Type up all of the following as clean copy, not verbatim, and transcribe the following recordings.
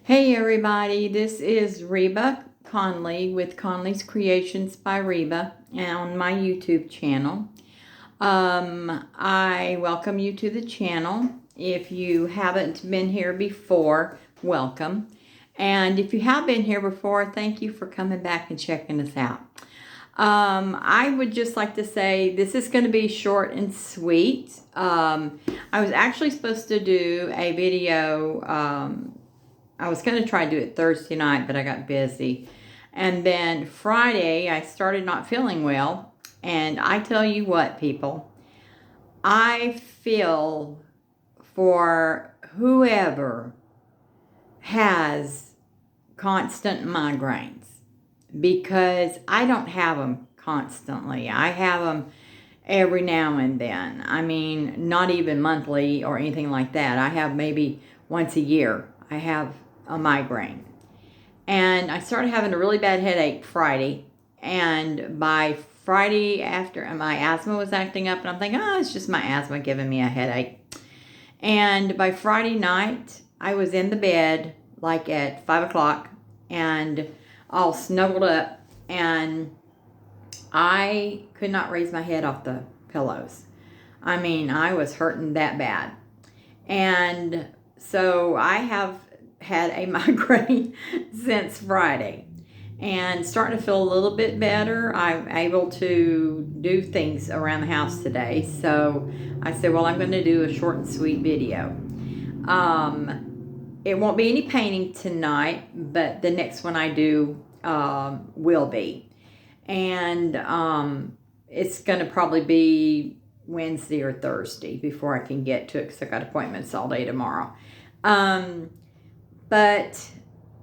Hey everybody, this is Reba Conley with Conley's Creations by Reba on my YouTube channel. I welcome you to the channel. If you haven't been here before, welcome. And if you have been here before, thank you for coming back and checking us out. I would just like to say this is going to be short and sweet. I was actually supposed to do a video. I was going to try to do it Thursday night, but I got busy. And then Friday, I started not feeling well. And I tell you what, people, I feel for whoever has constant migraines because I don't have them constantly. I have them every now and then. I mean, not even monthly or anything like that. I have maybe once a year. I have a migraine. And I started having a really bad headache Friday. And by Friday, after my asthma was acting up, and I'm thinking, oh, it's just my asthma giving me a headache. And by Friday night, I was in the bed like at 5 o'clock and all snuggled up, and I could not raise my head off the pillows. I mean, I was hurting that bad. And so I have had a migraine since Friday and starting to feel a little bit better. I'm able to do things around the house today. So I said, well, I'm going to do a short and sweet video. It won't be any painting tonight, but the next one I do will be. And it's going to probably be Wednesday or Thursday before I can get to it because I got appointments all day tomorrow. But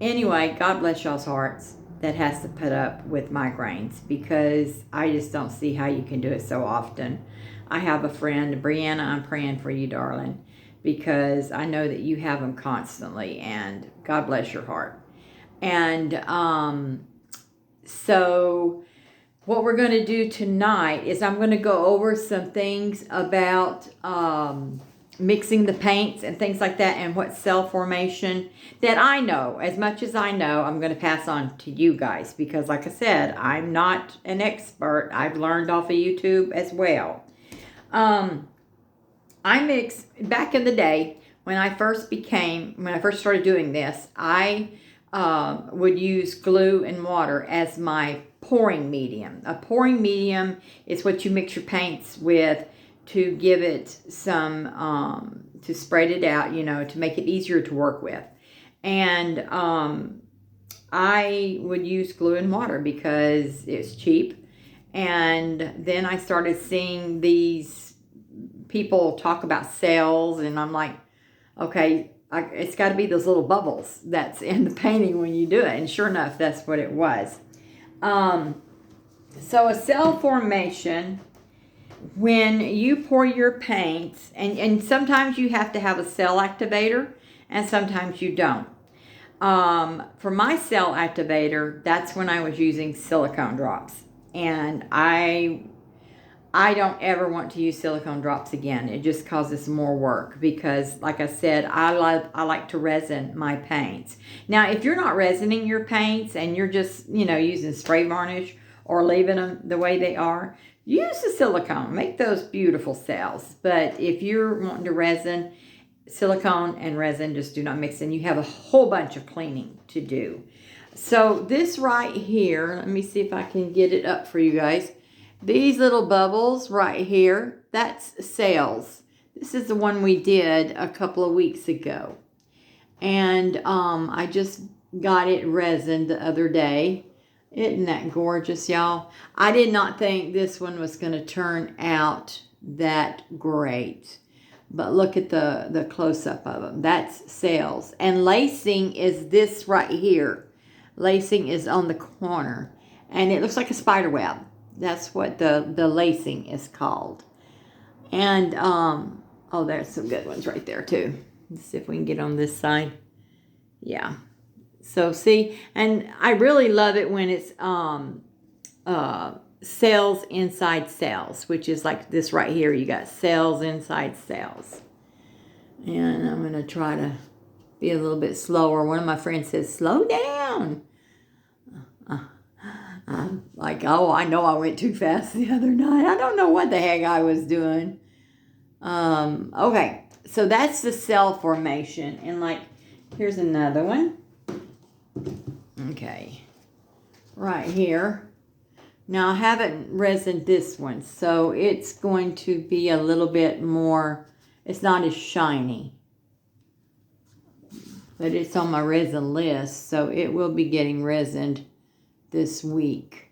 anyway, God bless y'all's hearts that has to put up with migraines because I just don't see how you can do it so often. I have a friend, Brianna, I'm praying for you, darling, because I know that you have them constantly, and God bless your heart. And so what we're going to do tonight is I'm going to go over some things about mixing the paints and things like that, and what cell formation that I know. As much as I know, I'm going to pass on to you guys because, like I said, I'm not an expert. I've learned off of YouTube as well. I mix back in the day when I first started doing this. I would use glue and water as my pouring medium. A pouring medium is what you mix your paints with to give it some, to spread it out, to make it easier to work with. And I would use glue and water because it's cheap. And then I started seeing these people talk about cells, and I'm like, okay, it's got to be those little bubbles that's in the painting when you do it. And sure enough, that's what it was. So a cell formation, when you pour your paints, and sometimes you have to have a cell activator and sometimes you don't. For my cell activator, that's when I was using silicone drops. And I don't ever want to use silicone drops again. It just causes more work because, like I said, I like to resin my paints. Now, if you're not resining your paints and you're just, using spray varnish or leaving them the way they are, use the silicone. Make those beautiful cells. But if you're wanting to resin, silicone and resin just do not mix, and you have a whole bunch of cleaning to do. So this right here, let me see if I can get it up for you guys. These little bubbles right here, that's cells. This is the one we did a couple of weeks ago. And I just got it resined the other day. Isn't that gorgeous, y'all? I did not think this one was going to turn out that great. But look at the close-up of them. That's cells. And lacing is this right here. Lacing is on the corner. And it looks like a spider web. That's what the lacing is called. And, oh, there's some good ones right there, too. Let's see if we can get on this side. Yeah. So, see, and I really love it when it's cells inside cells, which is like this right here. You got cells inside cells. And I'm going to try to be a little bit slower. One of my friends says, slow down. I'm like, oh, I know I went too fast the other night. I don't know what the heck I was doing. Okay, so that's the cell formation. And like, here's another one. Okay, right here. Now I haven't resined this one, so it's going to be a little bit more, it's not as shiny. But it's on my resin list, so it will be getting resined this week.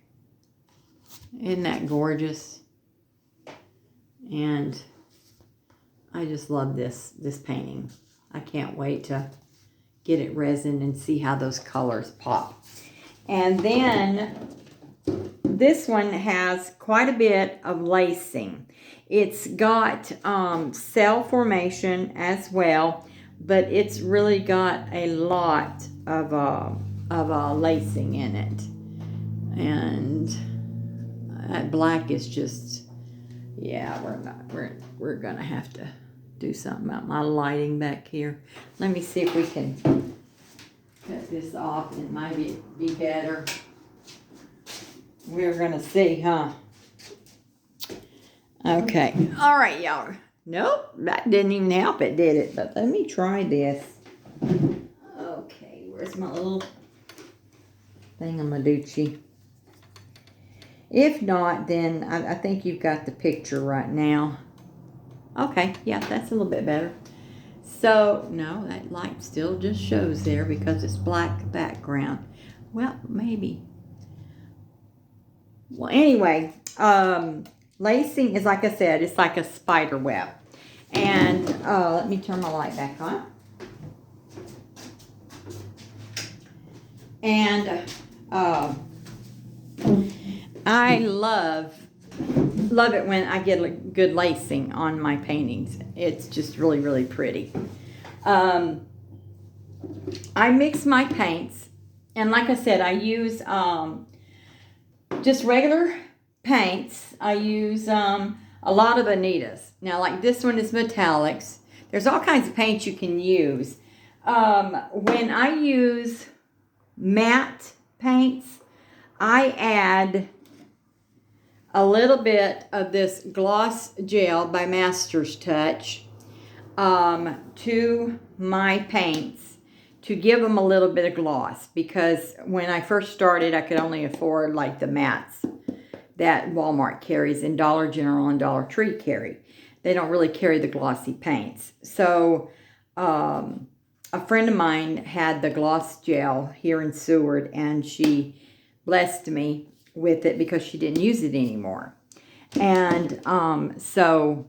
Isn't that gorgeous? And I just love this painting. I can't wait to get it resin and see how those colors pop. And then this one has quite a bit of lacing. It's got cell formation as well, but it's really got a lot of lacing in it. And that black is just, yeah, we're gonna have to do something about my lighting back here. Let me see if we can cut this off. It might be better. We're gonna see, huh? Okay. All right, y'all. Nope, that didn't even help it, did it? But let me try this. Okay, where's my little thingamadoochie? If not, then I think you've got the picture right now. Okay, yeah, that's a little bit better. So, no, that light still just shows there because it's black background. Well, maybe. Well, anyway, lacing is, like I said, it's like a spider web. And let me turn my light back on. And I love it when I get a good lacing on my paintings. It's just really, really pretty. I mix my paints, and like I said, I use just regular paints. I use a lot of Anita's. Now, like this one is metallics. There's all kinds of paints you can use. When I use matte paints, I add a little bit of this gloss gel by Master's Touch to my paints to give them a little bit of gloss, because when I first started, I could only afford like the mattes that Walmart carries and Dollar General and Dollar Tree carry. They don't really carry the glossy paints. So a friend of mine had the gloss gel here in Seward, and she blessed me with it because she didn't use it anymore. And so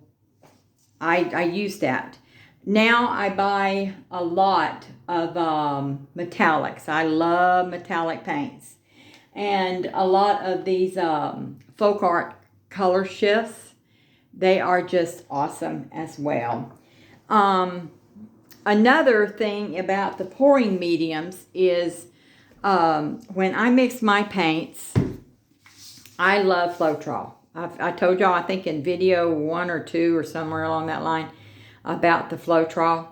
I use that. Now I buy a lot of metallics. I love metallic paints. And a lot of these folk art color shifts, they are just awesome as well. Another thing about the pouring mediums is when I mix my paints, I love Floetrol. I told y'all, I think in video 1 or 2 or somewhere along that line, about the Floetrol.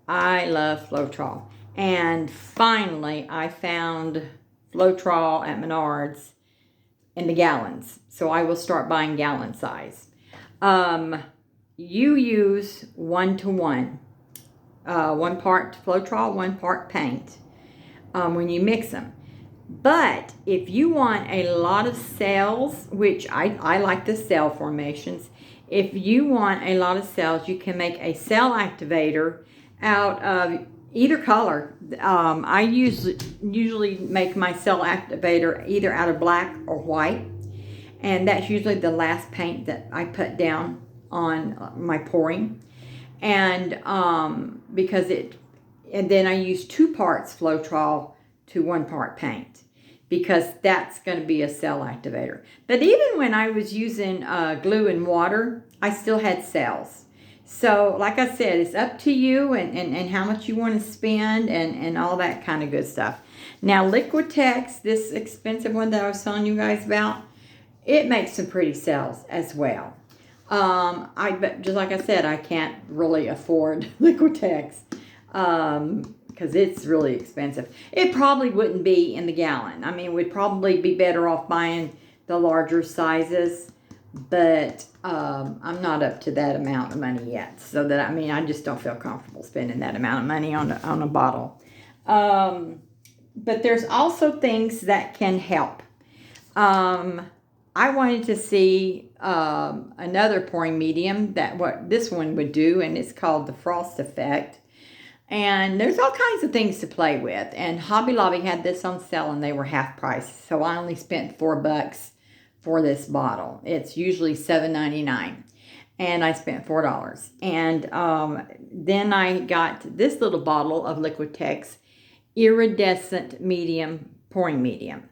I love Floetrol. And finally, I found Floetrol at Menards in the gallons. So I will start buying gallon size. You use 1-to-1. 1 part Floetrol, 1 part paint when you mix them. But if you want a lot of cells, which I like the cell formations, if you want a lot of cells, you can make a cell activator out of either color. I usually make my cell activator either out of black or white. And that's usually the last paint that I put down on my pouring. And and then I use 2 parts Floetrol to 1 part paint, because that's going to be a cell activator. But even when I was using glue and water, I still had cells. So like I said, it's up to you and how much you want to spend and all that kind of good stuff. Now Liquitex, this expensive one that I was telling you guys about, it makes some pretty cells as well. But just like I said, I can't really afford Liquitex because because it's really expensive. It probably wouldn't be in the gallon. I mean, we'd probably be better off buying the larger sizes, but I'm not up to that amount of money yet. So that, I mean, I just don't feel comfortable spending that amount of money on a bottle. But there's also things that can help. I wanted to see another pouring medium that what this one would do, and it's called the Frost Effect. And there's all kinds of things to play with. And Hobby Lobby had this on sale and they were half price. So I only spent $4 for this bottle. It's usually $7.99. And I spent $4. And then I got this little bottle of Liquitex Iridescent Medium Pouring Medium.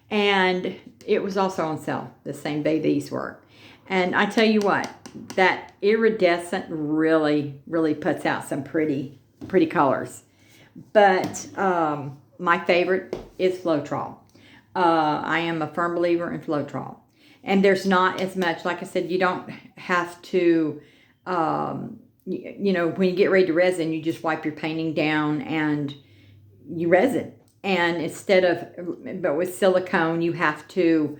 And it was also on sale the same day these were. And I tell you what, that iridescent really, really puts out some pretty colors. But my favorite is Floetrol. I am a firm believer in Floetrol. And there's not as much, like I said, you don't have to, you know, when you get ready to resin, you just wipe your painting down and you resin. And instead of, but with silicone, you have to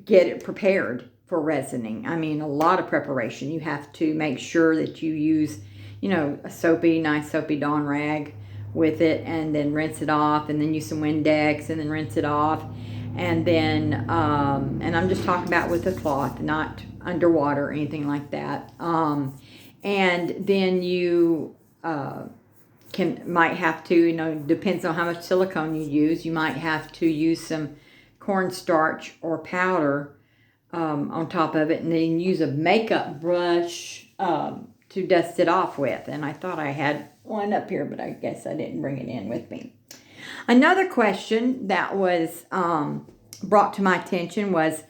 get it prepared for resining. I mean, a lot of preparation. You have to make sure that you use, you know, a nice soapy Dawn rag with it, and then rinse it off, and then use some Windex, and then rinse it off. And then, and I'm just talking about with a cloth, not underwater or anything like that. And then you might have to, you know, depends on how much silicone you use. You might have to use some cornstarch or powder on top of it, and then use a makeup brush to dust it off with. And I thought I had one up here, but I guess I didn't bring it in with me. Another question that was brought to my attention was,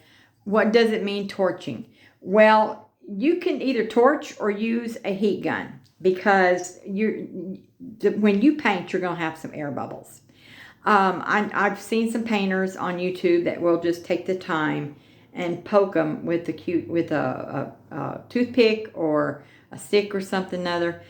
what does it mean torching? Well, you can either torch or use a heat gun, because when you paint, you're going to have some air bubbles. I've seen some painters on YouTube that will just take the time and poke them with a toothpick or a stick or something other.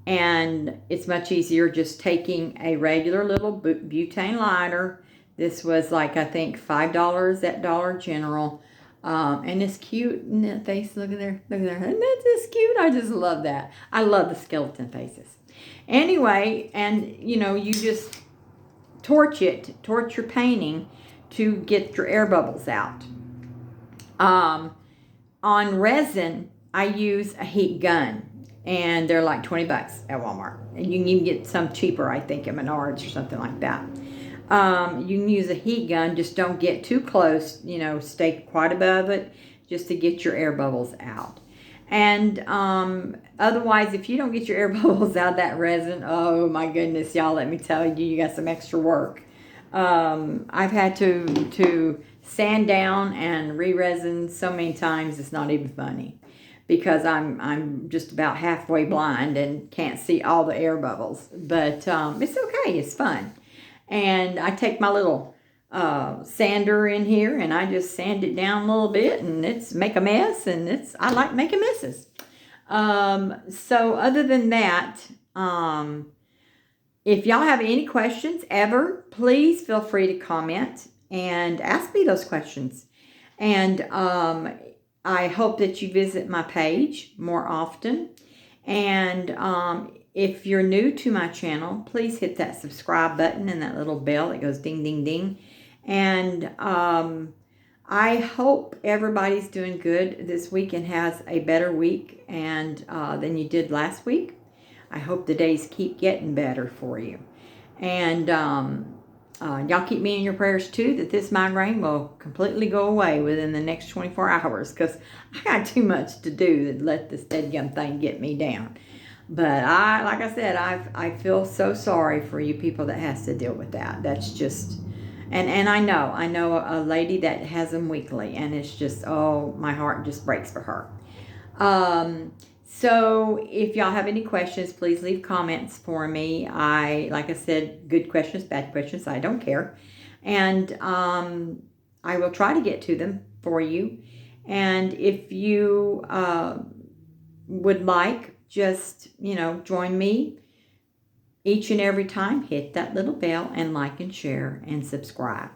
And it's much easier just taking a regular little butane lighter. This was like, I think, $5 at Dollar General. And it's cute in that face. Look at there. Look at there. Isn't that just cute? I just love that. I love the skeleton faces. Anyway, and you know, you just torch your painting to get your air bubbles out. On resin, I use a heat gun. And they're like $20 at Walmart. And you can get some cheaper, I think, at Menards or something like that. You can use a heat gun. Just don't get too close. You know, stay quite above it, just to get your air bubbles out. And otherwise, if you don't get your air bubbles out of that resin, oh my goodness, y'all, let me tell you, you got some extra work. I've had to sand down and re-resin so many times, it's not even funny. Because I'm just about halfway blind and can't see all the air bubbles. But it's okay. It's fun. And I take my little sander in here and I just sand it down a little bit, and it's make a mess. And I like making messes. So other than that, if y'all have any questions ever, please feel free to comment and ask me those questions. And I hope that you visit my page more often. And if you're new to my channel, please hit that subscribe button and that little bell that goes ding, ding, ding. And I hope everybody's doing good this week and has a better week than you did last week. I hope the days keep getting better for you. And y'all keep me in your prayers too, that this migraine will completely go away within the next 24 hours, because I got too much to do to let this dead thing get me down. But like I said, I feel so sorry for you people that has to deal with that. That's just, and I know a lady that has them weekly, and it's just, oh, my heart just breaks for her. So if y'all have any questions, please leave comments for me. Like I said, good questions, bad questions, I don't care. And I will try to get to them for you. And if you would like, just, you know, join me each and every time, hit that little bell and like and share and subscribe.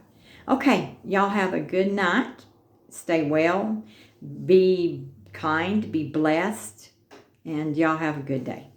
Okay, y'all have a good night. Stay well. Be kind. Be blessed. And y'all have a good day.